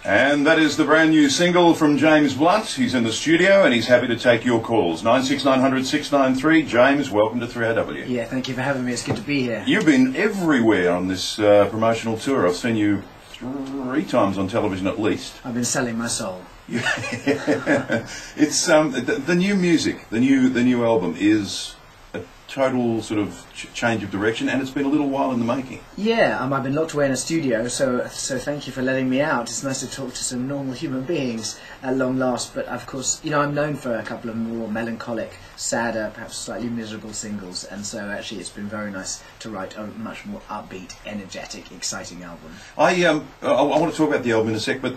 And that is the brand new single from James Blunt. He's in the studio and he's happy to take your calls. 96900 693. James, welcome to 3AW. Yeah, thank you for having me. It's good to be here. You've been everywhere on this promotional tour. I've seen you 3 times on television at least. I've been selling my soul. It's the new music, the new album is a total sort of change of direction, and it's been a little while in the making. Yeah, I've been locked away in a studio, so thank you for letting me out. It's nice to talk to some normal human beings at long last. But of course, you know, I'm known for a couple of more melancholic, sadder, perhaps slightly miserable singles, and so actually it's been very nice to write a much more upbeat, energetic, exciting album. I want to talk about the album in a sec, but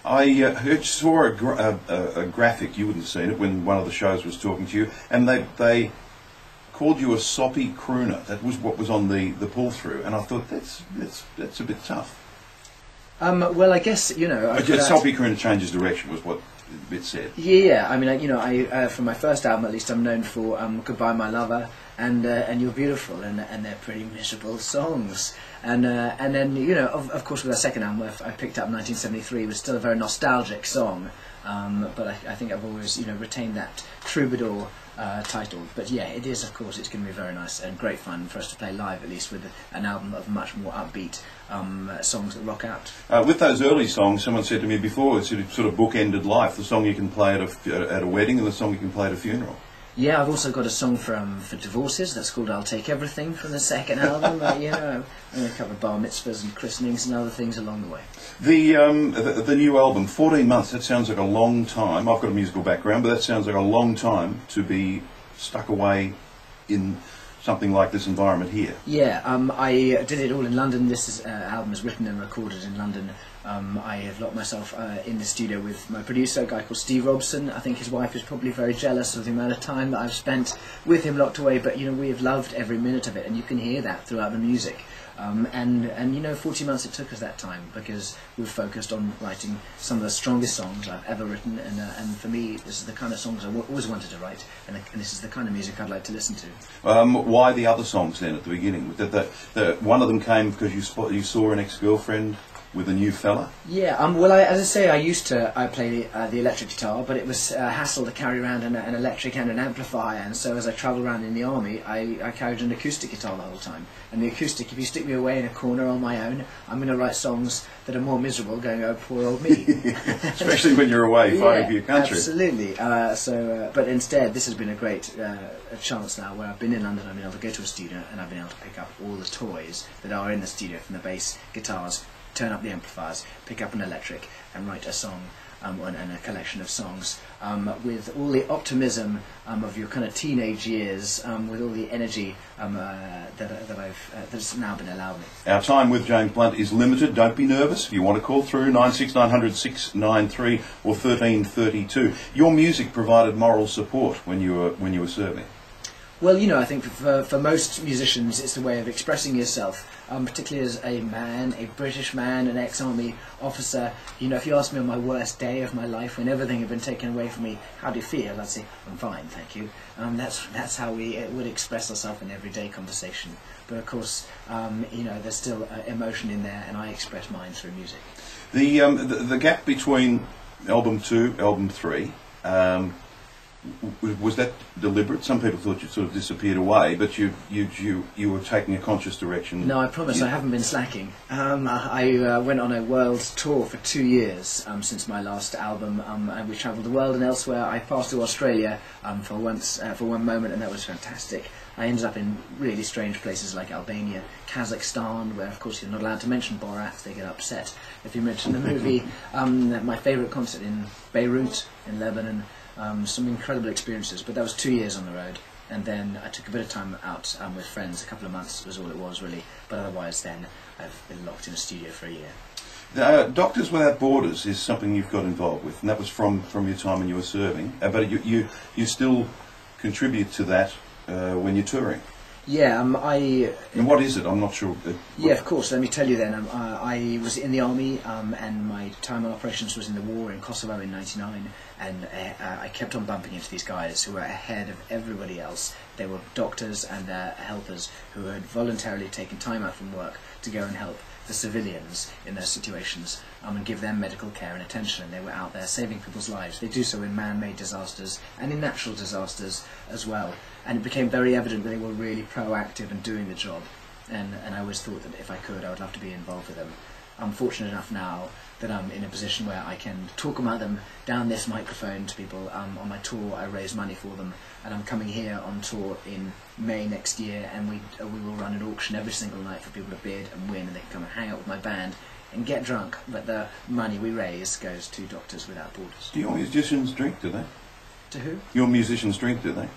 I saw a graphic, you wouldn't have seen it, when one of the shows was talking to you, and they called you a soppy crooner. That was what was on the pull-through, and I thought, that's a bit tough. Well, I guess, you know... A soppy crooner changes direction, was what it said. Yeah, I mean, you know, for my first album, at least, I'm known for Goodbye My Lover and You're Beautiful, and they're pretty miserable songs. And then, you know, of course, with our second album, I picked up 1973, was still a very nostalgic song, but I think I've always, you know, retained that troubadour title. But yeah, it is, of course, it's going to be very nice and great fun for us to play live, at least with an album of much more upbeat songs that rock out. With those early songs, someone said to me before, it's sort of bookended life. The song you can play at a wedding and the song you can play at a funeral. Yeah, I've also got a song for divorces that's called I'll Take Everything from the second album, you know, and a couple of bar mitzvahs and christenings and other things along the way. The new album, 14 months, that sounds like a long time. I've got a musical background, but that sounds like a long time to be stuck away in something like this environment here. Yeah, I did it all in London. This album is written and recorded in London. I have locked myself in the studio with my producer, a guy called Steve Robson. I think his wife is probably very jealous of the amount of time that I've spent with him locked away, but you know, we have loved every minute of it, and you can hear that throughout the music. And you know, 40 months it took us that time, because we've focused on writing some of the strongest songs I've ever written, and for me, this is the kind of songs I always wanted to write, and this is the kind of music I'd like to listen to. Why the other songs then at the beginning? One of them came because you saw an ex-girlfriend with a new fella? Yeah, well, as I say, I used to play the electric guitar, but it was a hassle to carry around an electric and an amplifier, and so as I travelled around in the army, I carried an acoustic guitar the whole time. And the acoustic, if you stick me away in a corner on my own, I'm going to write songs that are more miserable, going, oh, poor old me. Especially when you're away fighting for your country. Absolutely. But instead, this has been a great chance now, where I've been in London, I've been able to go to a studio, and I've been able to pick up all the toys that are in the studio, from the bass, guitars, turn up the amplifiers, pick up an electric, and write a song and a collection of songs with all the optimism of your kind of teenage years, with all the energy that's now been allowed me. Our time with James Blunt is limited. Don't be nervous. If you want to call through, 96900 693 or 1332. Your music provided moral support when you were serving. Well, you know, I think for most musicians, it's a way of expressing yourself, particularly as a man, a British man, an ex-army officer. You know, if you ask me on my worst day of my life, when everything had been taken away from me, how do you feel? I'd say, I'm fine, thank you. That's how we would express ourselves in everyday conversation. But of course, you know, there's still emotion in there, and I express mine through music. The gap between album 2, album 3. Was that deliberate? Some people thought you sort of disappeared away, but you were taking a conscious direction. No, I promise I haven't been slacking. I went on a world tour for 2 years since my last album, and we travelled the world and elsewhere. I passed through Australia for one moment, and that was fantastic. I ended up in really strange places like Albania, Kazakhstan, where of course you're not allowed to mention Borat, they get upset if you mention the movie. My favourite concert in Beirut, in Lebanon. Some incredible experiences, but that was 2 years on the road, and then I took a bit of time out with friends. A couple of months was all it was, really, but otherwise then I've been locked in a studio for a year. Doctors Without Borders is something you've got involved with, and that was from your time when you were serving, but you still contribute to that when you're touring. Yeah, And what is it? I'm not sure. Yeah, of course. Let me tell you then. I was in the army, and my time on operations was in the war in Kosovo in '99, and I kept on bumping into these guys who were ahead of everybody else. They were doctors and helpers who had voluntarily taken time out from work to go and help the civilians in those situations and give them medical care and attention. And they were out there saving people's lives. They do so in man-made disasters and in natural disasters as well. And it became very evident that they were really proactive and doing the job. And I always thought that if I could, I would love to be involved with them. I'm fortunate enough now that I'm in a position where I can talk about them down this microphone to people. On my tour, I raise money for them, and I'm coming here on tour in May next year, and we will run an auction every single night for people to bid and win, and they can come and hang out with my band and get drunk, but the money we raise goes to Doctors Without Borders. Do your musicians drink, do they? To who? Your musicians drink, do they?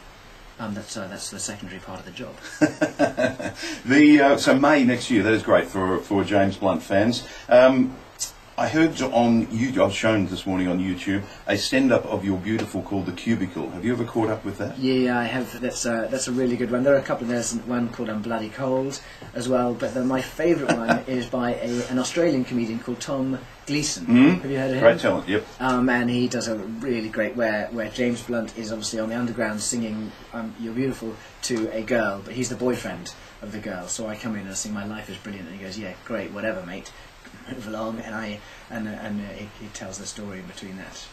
That's the secondary part of the job. So May next year, that is great for James Blunt fans. I heard on YouTube, I was shown this morning on YouTube, a send-up of your beautiful called The Cubicle. Have you ever caught up with that? Yeah, I have. That's a really good one. There are a couple. There's one called I'm Bloody Cold as well, but my favourite one is by an Australian comedian called Tom Gleeson. Have you heard of him? Great talent, yep. And he does a really great where James Blunt is obviously on the underground singing You're Beautiful to a girl, but he's the boyfriend of the girl. So I come in and I sing My Life is Brilliant, and he goes, yeah, great, whatever, mate. Move along, and he tells the story in between that.